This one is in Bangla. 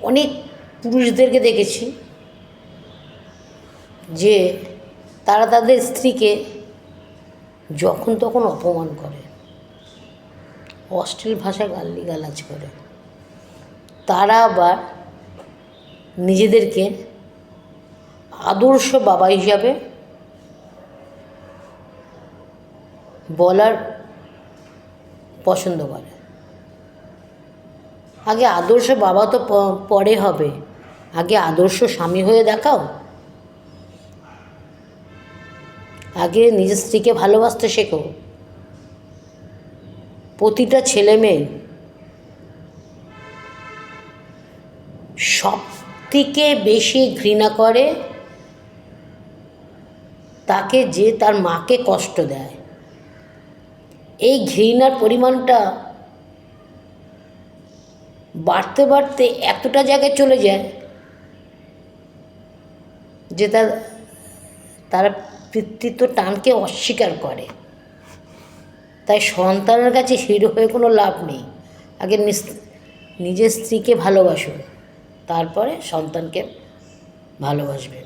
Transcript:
অনেক পুরুষদেরকে দেখেছি যে তারা তাদের স্ত্রীকে যখন তখন অপমান করে, অশ্লীল ভাষায় গালিগালাজ করে। তারা আবার নিজেদেরকে আদর্শ বাবা হিসাবে বলার পছন্দ করে। আগে আদর্শ বাবা তো পরে হবে, আগে আদর্শ স্বামী হয়ে দেখাও। আগে নিজের স্ত্রীকে ভালোবাসতে শেখো। প্রতিটা ছেলে মেয়ে সব থেকে বেশি ঘৃণা করে তাকে যে তার মাকে কষ্ট দেয়। এই ঘৃণার পরিমাণটা বাড়তে বাড়তে এতটা জায়গায় চলে যায় যে তারা পিতৃত্ব টানকে অস্বীকার করে। তাই সন্তানের কাছে হিরো হয়ে কোনো লাভ নেই। আগে নিজের স্ত্রীকে ভালোবাসুন, তারপরে সন্তানকে ভালোবাসবেন।